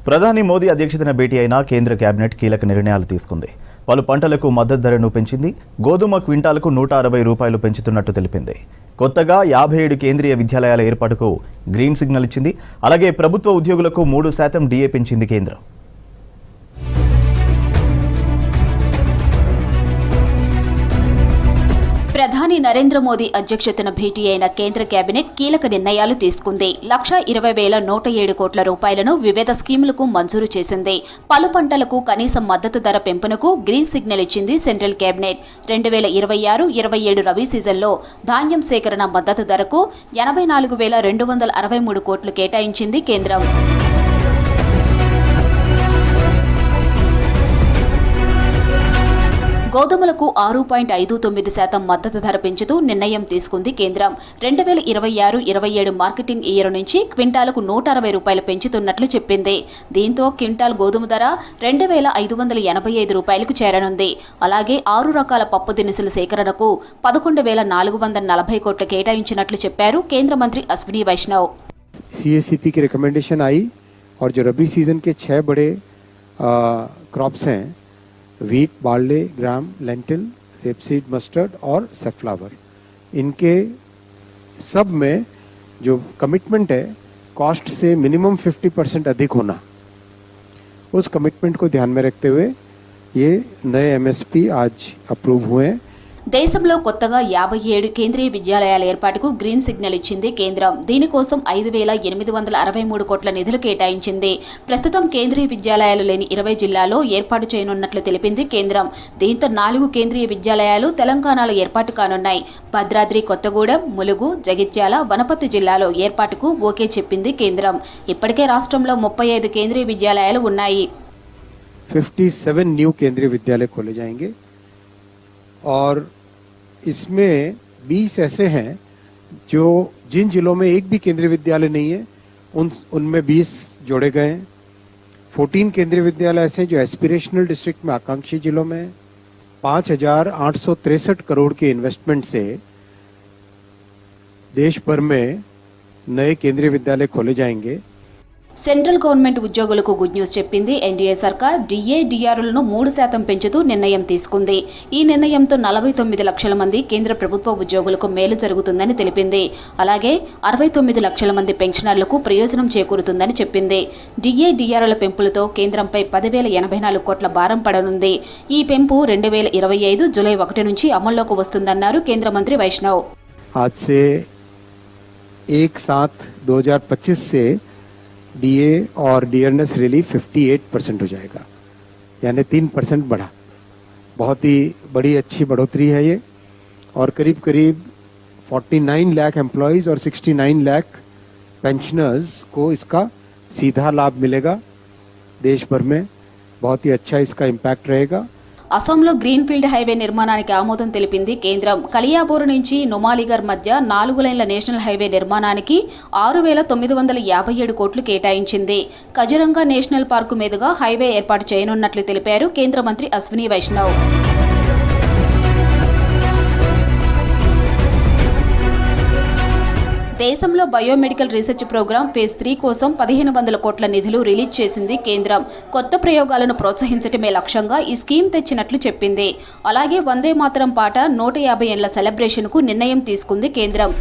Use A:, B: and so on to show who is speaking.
A: ప్రధాని మోదీ అధ్యక్షతన భేటీ అయిన కేంద్ర కేబినెట్ కీలక నిర్ణయాలు తీసుకుంది. పలు పంటలకు మద్దతు ధరను పెంచింది. గోధుమ క్వింటాలకు 160 రూపాయలు పెంచుతున్నట్టు తెలిపింది. కొత్తగా 57 కేంద్రీయ విద్యాలయాల ఏర్పాటుకు గ్రీన్ సిగ్నల్ ఇచ్చింది. అలాగే ప్రభుత్వ ఉద్యోగులకు 3% డిఏ పెంచింది కేంద్రం.
B: ప్రధాని నరేంద్ర మోదీ అధ్యక్షతన భేటీ అయిన కేంద్ర కేబినెట్ కీలక నిర్ణయాలు తీసుకుంది. 1,20,107 కోట్ల రూపాయలను వివిధ స్కీములకు మంజూరు చేసింది. పలు పంటలకు కనీస మద్దతు ధర పెంపునకు గ్రీన్ సిగ్నల్ ఇచ్చింది సెంట్రల్ కేబినెట్. 2026-27 రబీ సీజన్లో ధాన్యం సేకరణ మద్దతు ధరకు 84,263 కోట్లు కేటాయించింది కేంద్రం. గోధుమలకు 6.59% మద్దతు ధర పెంచుతూ నిర్ణయం తీసుకుంది కేంద్రం. 2026-27 మార్కెటింగ్ ఇయర్ నుంచి క్వింటాలకు 160 రూపాయలు పెంచుతున్నట్లు చెప్పింది. దీంతో క్వింటాల్ గోధుమ ధర 2,585 రూపాయలకు చేరనుంది. అలాగే 6 రకాల పప్పు దినుసుల సేకరణకు 11,440 కోట్లు కేటాయించినట్లు చెప్పారు కేంద్ర మంత్రి అశ్విని వైష్ణవ్.
C: सीएससीपी की रिकमेंडेशन आई और जो रबी सीजन के 6 बड़े क्रॉप्स हैं, वीट, बार्ले, ग्राम, लेंटिल, रेपसीड, मस्टर्ड और सनफ्लावर, इनके सब में जो कमिटमेंट है कॉस्ट से मिनिमम 50% अधिक होना, उस कमिटमेंट को ध्यान में रखते हुए ये नए एमएसपी आज अप्रूव हुए हैं.
B: దేశంలో కొత్తగా 57 కేంద్రీయ విద్యాలయాల ఏర్పాటుకు గ్రీన్ సిగ్నల్ ఇచ్చింది కేంద్రం. దీనికోసం 5,863 కోట్ల నిధులు కేటాయించింది. ప్రస్తుతం కేంద్రీయ విద్యాలయాలు లేని 20 జిల్లాల్లో ఏర్పాటు చేయనున్నట్లు తెలిపింది కేంద్రం. దీంతో 4 కేంద్రీయ విద్యాలయాలు తెలంగాణలో ఏర్పాటు కానున్నాయి. భద్రాద్రి కొత్తగూడెం, ములుగు, జగిత్యాల, వనపర్తి జిల్లాలో ఏర్పాటుకు ఓకే చెప్పింది కేంద్రం. ఇప్పటికే రాష్ట్రంలో 35 కేంద్రీయ విద్యాలయాలు ఉన్నాయి.
C: 57 न्यू केंद्रीय विद्यालय खोले जाएंगे और इसमें 20 ऐसे हैं जो जिन जिलों में एक भी केंद्रीय विद्यालय नहीं है उनमें 20 जोड़े गए हैं. 14 केंद्रीय विद्यालय ऐसे जो एस्पिरेशनल डिस्ट्रिक्ट में आकांक्षी जिलों में 5,863 करोड़ के इन्वेस्टमेंट से देश भर में नए केंद्रीय विद्यालय खोले जाएंगे.
B: సెంట్రల్ గవర్నమెంట్ ఉద్యోగులకు గుడ్ న్యూస్ చెప్పింది ఎన్డీఏ సర్కార్. డిఏడిఆర్లను 3% పెంచుతూ నిర్ణయం తీసుకుంది. ఈ నిర్ణయంతో 49 లక్షల మంది కేంద్ర ప్రభుత్వ ఉద్యోగులకు మేలు జరుగుతుందని తెలిపింది. అలాగే 69 లక్షల మంది పెన్షనర్లకు ప్రయోజనం చేకూరుతుందని చెప్పింది. డిఏడిఆర్ల పెంపులతో కేంద్రంపై 10,084 కోట్ల భారం పడనుంది. ఈ పెంపు 2025 జూలై 1 నుంచి అమల్లోకి వస్తుందన్నారు కేంద్ర మంత్రి వైష్ణవ్.
C: आज से 1/7/2025 से डीए और डियरनेस रिलीफ 58% हो जाएगा, यानी 3% बढ़ा. बहुत ही बड़ी अच्छी बढ़ोतरी है ये. और करीब करीब 49 लाख एम्प्लॉयज़ और 69 लाख पेंशनर्स को इसका सीधा लाभ मिलेगा. देश भर में बहुत ही अच्छा इसका इम्पैक्ट रहेगा.
B: అసోంలో గ్రీన్ ఫీల్డ్ హైవే నిర్మాణానికి ఆమోదం తెలిపింది కేంద్రం. కలియాబోర్ నుంచి నుమాలిగర్ మధ్య 4 లైన్ల నేషనల్ హైవే నిర్మాణానికి 6,957 కోట్లు కేటాయించింది. కజిరంగా నేషనల్ పార్కు మీదుగా హైవే ఏర్పాటు చేయనున్నట్లు తెలిపారు కేంద్ర మంత్రి అశ్విని వైష్ణవ్. దేశంలో బయోమెడికల్ రీసెర్చ్ ప్రోగ్రాం ఫేజ్ 3 కోసం 1,500 కోట్ల నిధులు రిలీజ్ చేసింది కేంద్రం. కొత్త ప్రయోగాలను ప్రోత్సహించడమే లక్ష్యంగా ఈ స్కీమ్ తెచ్చినట్లు చెప్పింది. అలాగే వందే మాతరం పాట 150 ఏళ్ల సెలబ్రేషన్కు నిర్ణయం తీసుకుంది కేంద్రం.